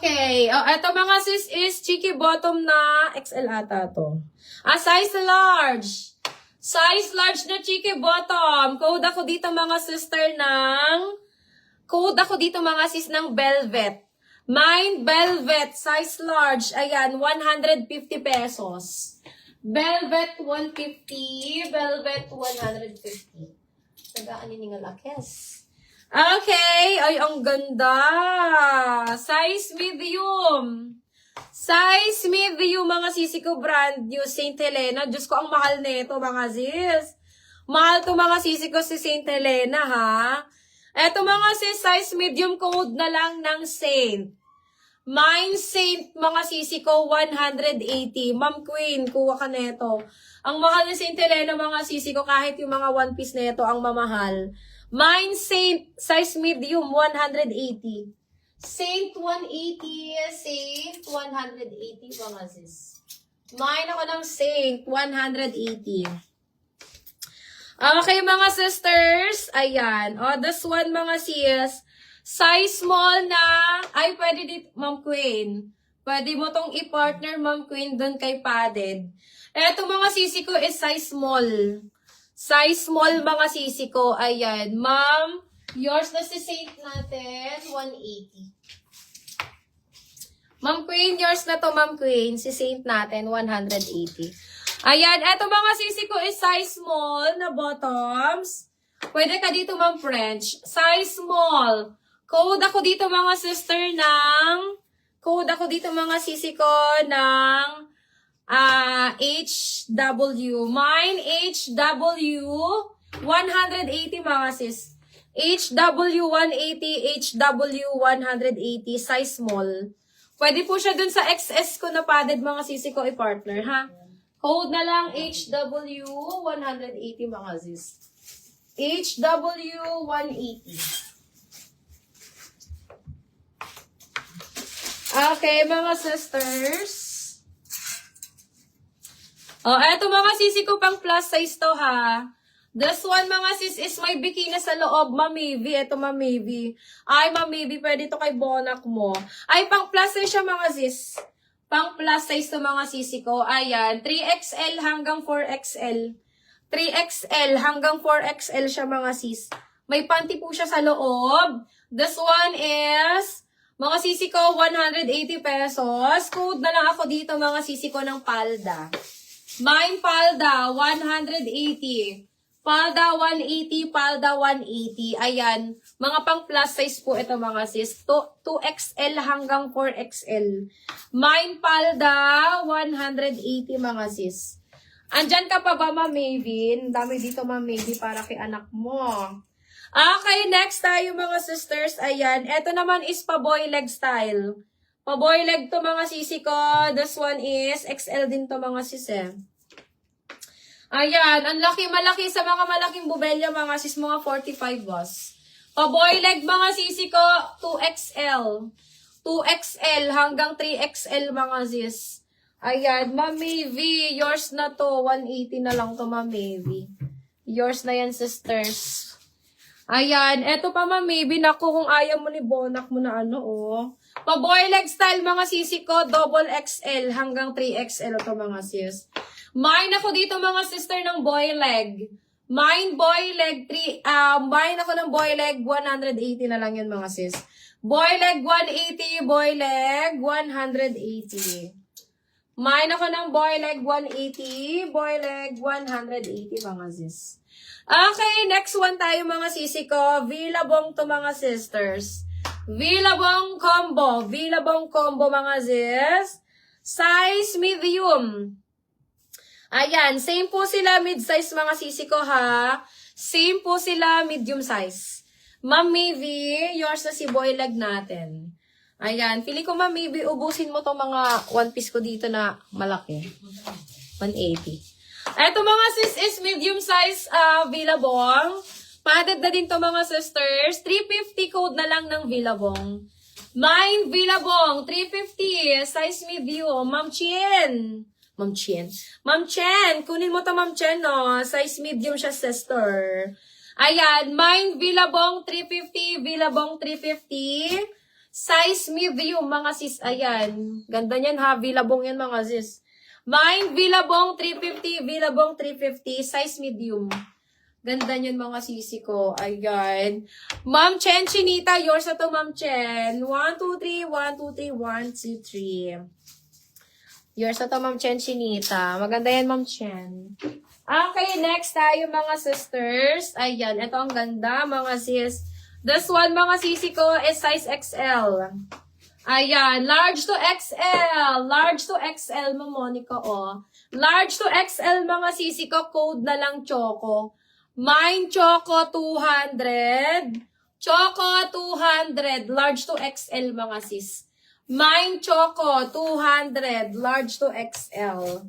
Okay. Ito mga sis is cheeky bottom na XL ata to. Size large. Size large na cheeky bottom. Code ako dito mga sister Code ako dito mga sis ng velvet. Mine velvet. Size large. Ayan, 150 pesos. Velvet 150. Velvet 150. Tagaan ni nga lakes. Okay. Ay, ang ganda. Size medium. Size medium, mga sisi ko, brand new, St. Helena. Diyos ko, ang mahal nito, mga sis. Mahal to mga sisi ko si St. Helena, ha? Eto mga sis, size medium, code na lang ng Saint. Mine Saint, mga sisi ko, 180. Ma'am Queen, kuha ka neto. Ang mahal ni St. Helena, mga sisi ko, kahit yung mga one piece neto, ang mamahal. Mine Saint, size medium, 180. Saint 180, Saint 180, mga sis. Mine ako ng Saint 180. Okay, mga sisters. Ayan. This one, mga sis. Size small na. Ay, pwede dito, Ma'am Queen. Pwede mo tong i-partner, Ma'am Queen, doon kay padded. Eto, mga sisi ko is size small. Size small, mga sisi ko. Ayan. Ma'am, yours na si Saint natin, 180. Ma'am Queen, yours na to, Ma'am Queen. Si Saint natin, 180. Ayan, eto mga sisi ko is size small na bottoms. Pwede ka dito, Ma'am French. Size small. Code ako dito, mga sister, Code ako dito, mga sisi ko, ng HW. Mine, HW, 180, mga sis. HW 180, HW 180, size small. Pwede po siya dun sa XS ko na padded, mga sisi ko, i-partner, ha? Code na lang HW 180, mga sis. HW 180. Okay, mga sisters. Eto mga sisi ko, pang plus size to, ha? This one, mga sis, is may bikini sa loob, Ma'am Mavi. Ito, Ma'am Mavi. Ay, Ma'am Mavi, pwede to kay bonak mo. Ay, pang plus size siya, mga sis. Pang plus size to, mga sisi ko. Ayan, 3XL hanggang 4XL. 3XL hanggang 4XL siya, mga sis. May panty po siya sa loob. This one is, mga sisi ko, 180 pesos. Code na lang ako dito, mga sisi ko, ng palda. Mine palda, 180. Palda 180, palda 180. Ayan. Mga pang plus size po ito, mga sis. 2XL hanggang 4XL. Mine palda 180, mga sis. Andyan ka pa ba, Ma'am Mavin? Dami dito, Ma'am Mavin, para kay anak mo. Okay, next tayo, mga sisters. Ayan. Ito naman is pa-boy leg style. Pa-boy leg to, mga sisi ko. This one is XL din to, mga sis, Ayan, ang malaki sa mga malaking bubelya, mga sis, mga 45 boss. Pa-boy leg, mga sisi ko, 2XL. 2XL hanggang 3XL, mga sis. Ayan, Ma'am Mavi, yours na to. 180 na lang to, Ma'am Mavi. Yours na yan, sisters. Ayan, eto pa, Ma'am Mavi, naku, kung ayaw mo ni bonak mo na Pa-boy leg style, mga sisi ko, double XL hanggang 3XL to, mga sis. Mine ako dito, mga sister, ng boy leg. Mine boy leg, mine ako ng boy leg, 180 na lang yun, mga sis. Boy leg, 180, boy leg, 180. Mine ako ng boy leg, 180, boy leg, 180, mga sis. Okay, next one tayo, mga sisi ko. Villabong to, mga sisters. Villabong combo, mga sis. Size medium. Ayan, same po sila mid-size, mga sisi ko, ha? Same po sila medium size. Ma'am Mavi, yours na si boy leg natin. Ayan, pili ko, Ma'am Mavi, ubusin mo tong mga one piece ko dito na malaki. 180. Eto, mga sis, is medium size Villabong. Padded na din to, mga sisters. 350 code na lang ng Villabong. Mine Villabong, 350, size medium. Ma'am Chien. Ma'am Chen, kunin mo to, Ma'am Chen, no? Size medium siya, sister. Ayan, mine Villabong 350, Villabong 350. Size medium, mga sis. Ayan. Ganda niyan ha. Vilabong yan, mga sis. Mine, Vilabong 350. Vilabong 350. Size medium. Ganda niyan, mga sisi ko. Ayan. Ma'am Chen Chinita. Yours na to, Ma'am Chen. 1, 2, 3. 1, 2, 3. 1, 2, 3. Yours na to, Ma'am Chen Chinita. Maganda yan, Ma'am Chen. Okay, next tayo, mga sisters. Ayan. Ito ang ganda, mga sis. This one, mga sisi ko, is size XL. Ayan, large to XL. Large to XL, Ma'am Monica, oh. Large to XL, mga sisi ko, code na lang Choco. Mine, Choco, 200. Choco, 200. Large to XL, mga sis. Mine, Choco, 200. Large to XL.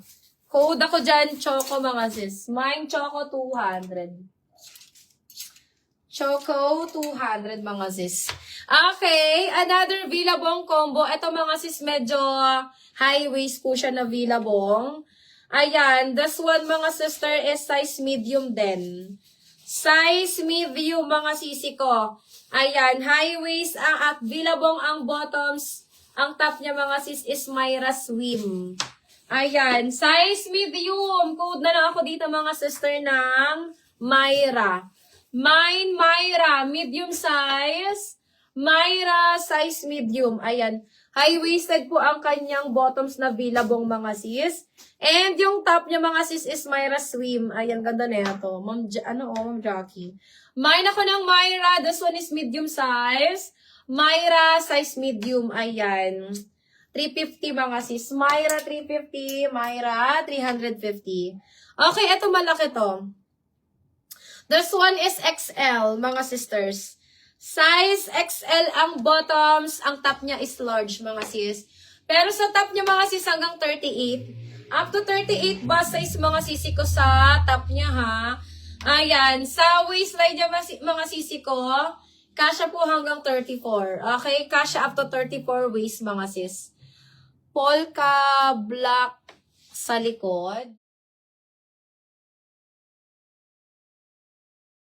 Code ako dyan, Choco, mga sis. Mine, Choco, 200. Choco, 200, mga sis. Okay, another Vilabong combo. Ito, mga sis, medyo high waist po siya na Vilabong. Ayan, this one, mga sister, is size medium din. Size medium, mga sisi ko. Ayan, high waist at Vilabong ang bottoms. Ang top niya, mga sis, is Myra Swim. Ayan, size medium. Code na lang ako dito, mga sister, ng Myra. Mine, Myra, medium size. Myra, size medium. Ayan, high-waisted po ang kanyang bottoms na Vilabong, mga sis. And yung top niya, mga sis, is Myra Swim. Ayan, ganda na ito. Ma'am Jackie. Mine ako ng Myra. This one is medium size. Myra, size medium. Ayan. 350, mga sis. Myra, 350. Myra, 350. Okay, eto malaki to. This one is XL, mga sisters. Size XL ang bottoms. Ang top niya is large, mga sis. Pero sa top niya, mga sis, hanggang 38. Up to 38 bust size, mga sisi ko sa top niya, ha. Ayan. Sa waistline niya, mga sisi ko, kasya po hanggang 34. Okay? Kasya up to 34 waist, mga sis. Polka black sa likod.